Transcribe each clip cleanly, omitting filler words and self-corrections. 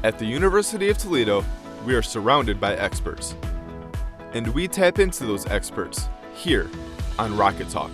At the University of Toledo, we are surrounded by experts. And we tap into those experts here on Rocket Talk.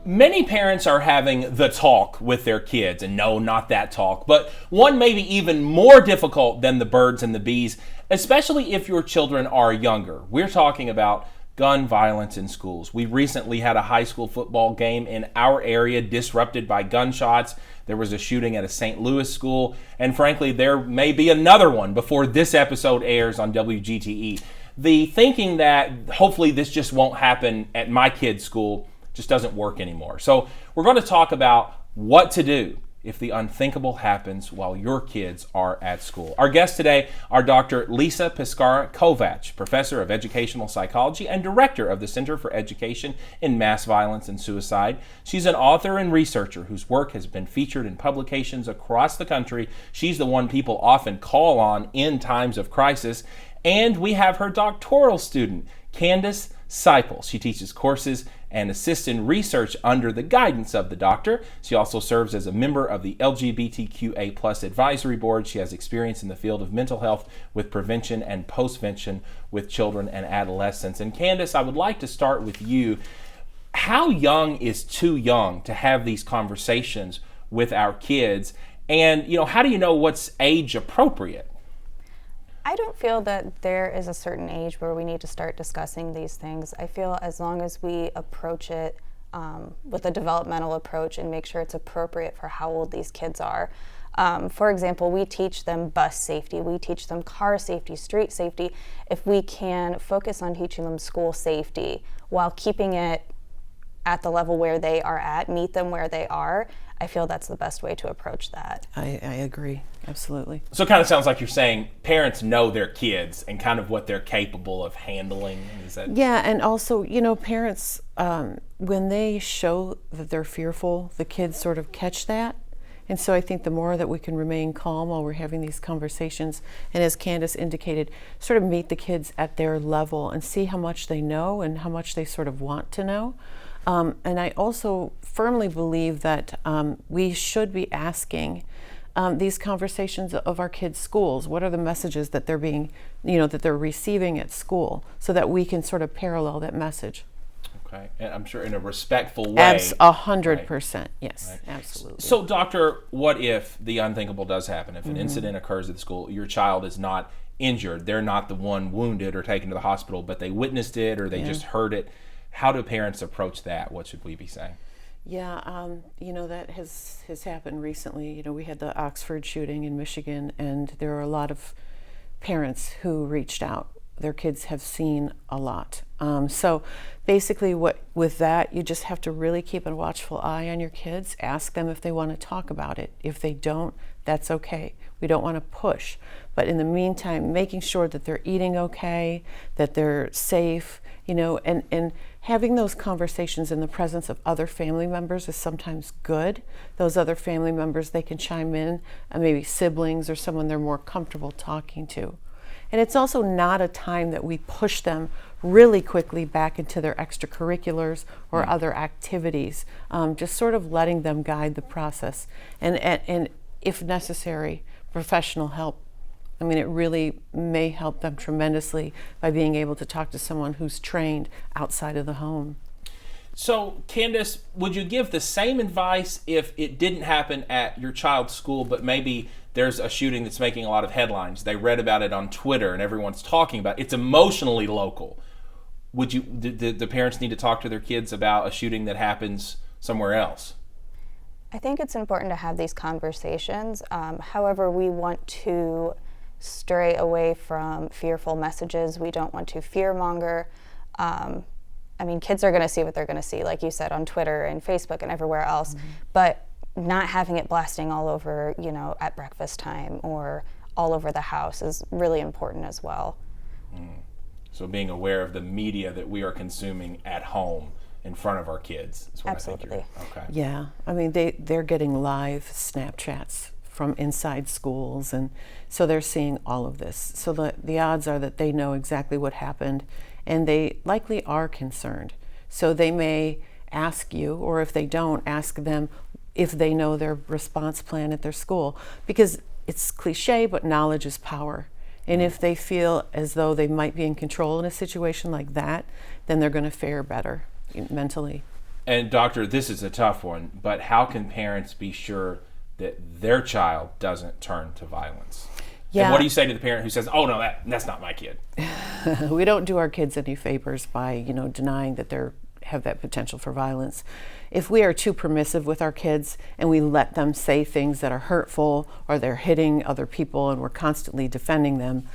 Many parents are having the talk with their kids, and no, not that talk, but one maybe even more difficult than the birds and the bees, especially if your children are younger. We're talking about gun violence in schools. We recently had a high school football game in our area disrupted by gunshots. There was a shooting at a St. Louis school, and frankly, there may be another one before this episode airs on WGTE. The thinking that hopefully this just won't happen at my kid's school just doesn't work anymore. So we're going to talk about what to do if the unthinkable happens while your kids are at school. Our guests today are Dr. Lisa Piscara-Kovac, Professor of Educational Psychology and Director of the Center for Education in Mass Violence and Suicide. She's an author and researcher whose work has been featured in publications across the country. She's the one people often call on in times of crisis. And we have her doctoral student, Candace Seipel. She teaches courses and assists in research under the guidance of the doctor. She also serves as a member of the LGBTQA+ advisory board. She has experience in the field of mental health with prevention and postvention with children and adolescents. And Candace, I would like to start with you. How young is too young to have these conversations with our kids? And, how do you know what's age appropriate? I don't feel that there is a certain age where we need to start discussing these things. I feel as long as we approach it with a developmental approach and make sure it's appropriate for how old these kids are. For example, we teach them bus safety, we teach them car safety, street safety. If we can focus on teaching them school safety while keeping it at the level where they are at, meet them where they are, I feel that's the best way to approach that. I agree, absolutely. So it kind of sounds like you're saying parents know their kids and kind of what they're capable of handling. Is that? Yeah, and also, parents, when they show that they're fearful, the kids sort of catch that. And so I think the more that we can remain calm while we're having these conversations, and as Candace indicated, sort of meet the kids at their level and see how much they know and how much they sort of want to know. And I also firmly believe that we should be asking these conversations of our kids' schools. What are the messages that they're being, that they're receiving at school, so that we can sort of parallel that message. Okay, and I'm sure in a respectful way. 100%, right. Yes, right. Absolutely. So, doctor, what if the unthinkable does happen? If an incident occurs at the school, your child is not injured, they're not the one wounded or taken to the hospital, but they witnessed it or they just heard it. How do parents approach that? What should we be saying? Yeah, that has happened recently. We had the Oxford shooting in Michigan, and there are a lot of parents who reached out. Their kids have seen a lot. So basically with that, you just have to really keep a watchful eye on your kids. Ask them if they want to talk about it. If they don't, that's okay. We don't want to push. But in the meantime, making sure that they're eating okay, that they're safe, and having those conversations in the presence of other family members is sometimes good. Those other family members, they can chime in, maybe siblings or someone they're more comfortable talking to. And it's also not a time that we push them really quickly back into their extracurriculars or other activities, just sort of letting them guide the process. And if necessary, professional help. I mean, it really may help them tremendously by being able to talk to someone who's trained outside of the home. So, Candace, would you give the same advice if it didn't happen at your child's school, but maybe there's a shooting that's making a lot of headlines? They read about it on Twitter and everyone's talking about it. It's emotionally local. Do the parents need to talk to their kids about a shooting that happens somewhere else? I think it's important to have these conversations. However, we want to stray away from fearful messages. We don't want to fearmonger. Kids are going to see what they're going to see, like you said, on Twitter and Facebook and everywhere else, but not having it blasting all over, at breakfast time or all over the house is really important as well. So being aware of the media that we are consuming at home in front of our kids is what Absolutely. I think you're, okay. Yeah, they're getting live Snapchats from inside schools, and so they're seeing all of this. So the odds are that they know exactly what happened, and they likely are concerned. So they may ask you, or if they don't, ask them if they know their response plan at their school. Because it's cliche, but knowledge is power. And if they feel as though they might be in control in a situation like that, then they're going to fare better mentally. And doctor, this is a tough one, but how can parents be sure that their child doesn't turn to violence? Yeah. And what do you say to the parent who says, "Oh no, that's not my kid"? We don't do our kids any favors by, denying that they have that potential for violence. If we are too permissive with our kids and we let them say things that are hurtful, or they're hitting other people and we're constantly defending them,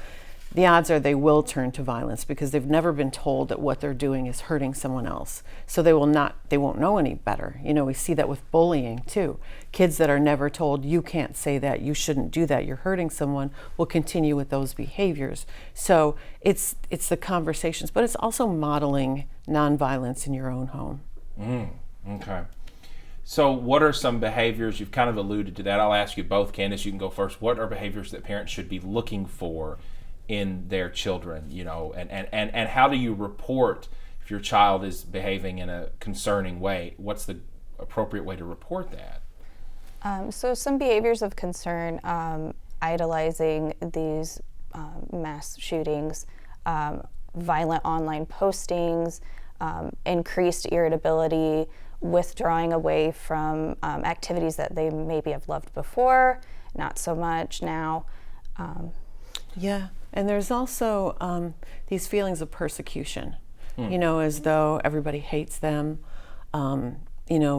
the odds are they will turn to violence because they've never been told that what they're doing is hurting someone else. So they won't know any better. We see that with bullying too. Kids that are never told, you can't say that, you shouldn't do that, you're hurting someone, will continue with those behaviors. So it's the conversations, but it's also modeling nonviolence in your own home. Okay. So what are some behaviors, you've kind of alluded to that, I'll ask you both. Candace, you can go first. What are behaviors that parents should be looking for in their children, and how do you report if your child is behaving in a concerning way? What's the appropriate way to report that? So some behaviors of concern, idolizing these mass shootings, violent online postings, increased irritability, withdrawing away from activities that they maybe have loved before, not so much now. Yeah, and there's also these feelings of persecution, as though everybody hates them,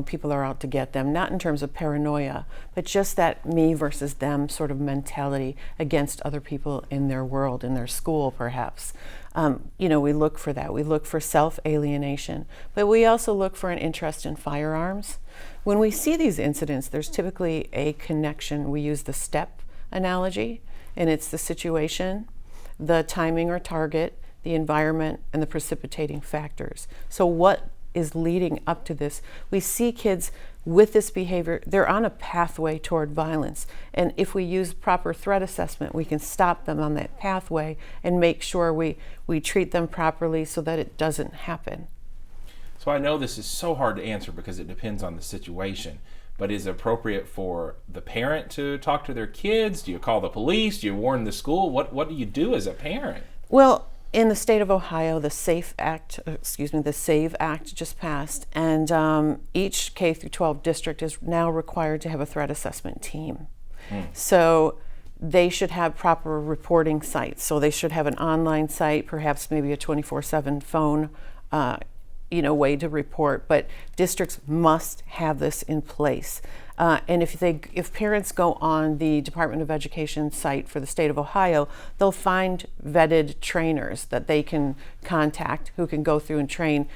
people are out to get them, not in terms of paranoia, but just that me versus them sort of mentality against other people in their world, in their school perhaps. We look for that. We look for self-alienation, but we also look for an interest in firearms. When we see these incidents, there's typically a connection. We use the step analogy, and it's the situation, the timing or target, the environment, and the precipitating factors. So what is leading up to this? We see kids with this behavior, they're on a pathway toward violence. And if we use proper threat assessment, we can stop them on that pathway and make sure we treat them properly so that it doesn't happen. So I know this is so hard to answer because it depends on the situation. But is it appropriate for the parent to talk to their kids? Do you call the police? Do you warn the school? What do you do as a parent? Well, in the state of Ohio, the SAVE Act just passed, and each K through 12 district is now required to have a threat assessment team. So they should have proper reporting sites. So they should have an online site, perhaps maybe a 24/7 phone way to report, but districts must have this in place. And if parents go on the Department of Education site for the state of Ohio, they'll find vetted trainers that they can contact who can go through and train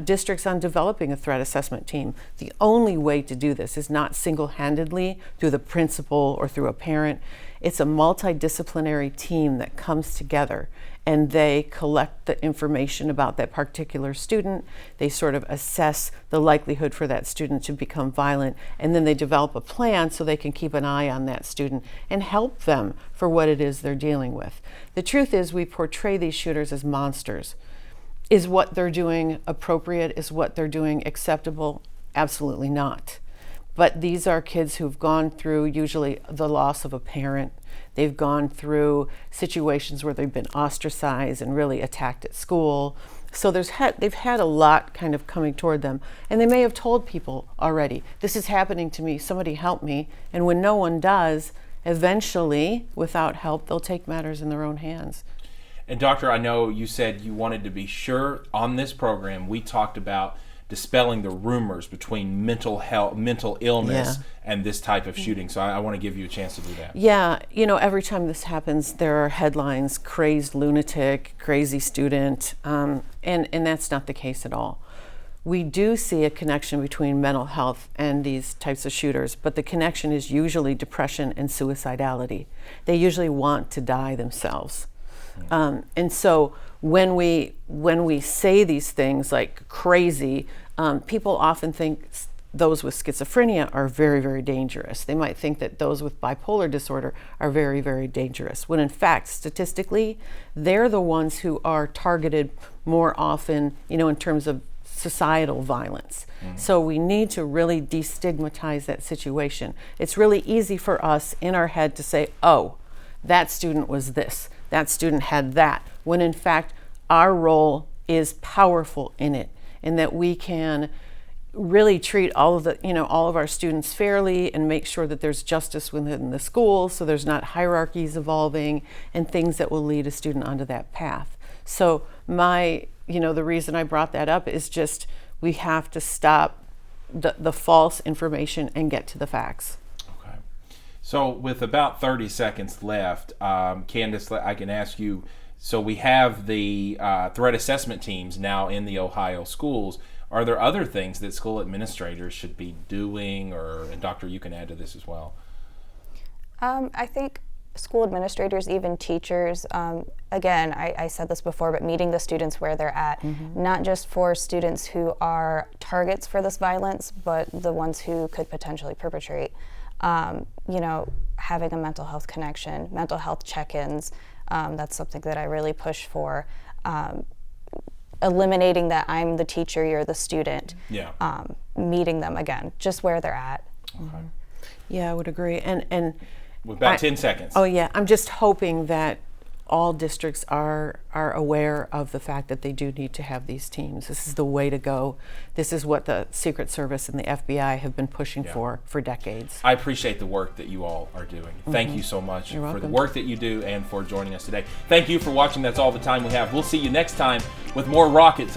districts on developing a threat assessment team. The only way to do this is not single-handedly through the principal or through a parent. It's a multidisciplinary team that comes together and they collect the information about that particular student. They sort of assess the likelihood for that student to become violent, and then they develop a plan so they can keep an eye on that student and help them for what it is they're dealing with. The truth is we portray these shooters as monsters. Is what they're doing appropriate? Is what they're doing acceptable? Absolutely not. But these are kids who've gone through usually the loss of a parent. They've gone through situations where they've been ostracized and really attacked at school. So they've had a lot kind of coming toward them. And they may have told people already, this is happening to me, somebody help me. And when no one does, eventually, without help, they'll take matters in their own hands. And doctor, I know you said you wanted to be sure on this program we talked about dispelling the rumors between mental illness and this type of shooting. So I want to give you a chance to do that. Yeah, every time this happens, there are headlines, crazed lunatic, crazy student, and that's not the case at all. We do see a connection between mental health and these types of shooters, but the connection is usually depression and suicidality. They usually want to die themselves. And so when we say these things like crazy, people often think those with schizophrenia are very, very dangerous. They might think that those with bipolar disorder are very, very dangerous, when in fact, statistically, they're the ones who are targeted more often, in terms of societal violence. So we need to really destigmatize that situation. It's really easy for us in our head to say, oh, that student was this, that student had that, when in fact our role is powerful in it, and that we can really treat all of our students fairly and make sure that there's justice within the school, so there's not hierarchies evolving and things that will lead a student onto that path. So the reason I brought that up is just we have to stop the false information and get to the facts. Okay. So with about 30 seconds left, Candace, I can ask you, so we have the threat assessment teams now in the Ohio schools. Are there other things that school administrators should be doing, and Doctor, you can add to this as well? I think school administrators, even teachers, again, I said this before, but meeting the students where they're at, not just for students who are targets for this violence, but the ones who could potentially perpetrate. Having a mental health connection, mental health check-ins, that's something that I really push for. Eliminating that I'm the teacher, you're the student. Yeah. Meeting them again, just where they're at. Okay. Yeah, I would agree. And with about 10 seconds. Oh yeah, I'm just hoping that all districts are aware of the fact that they do need to have these teams. This is the way to go. This is what the Secret Service and the FBI have been pushing for decades. I appreciate the work that you all are doing. Thank you so much You're for the welcome. work that you do and for joining us today. Thank you for watching. That's all the time we have. We'll see you next time with more Rocket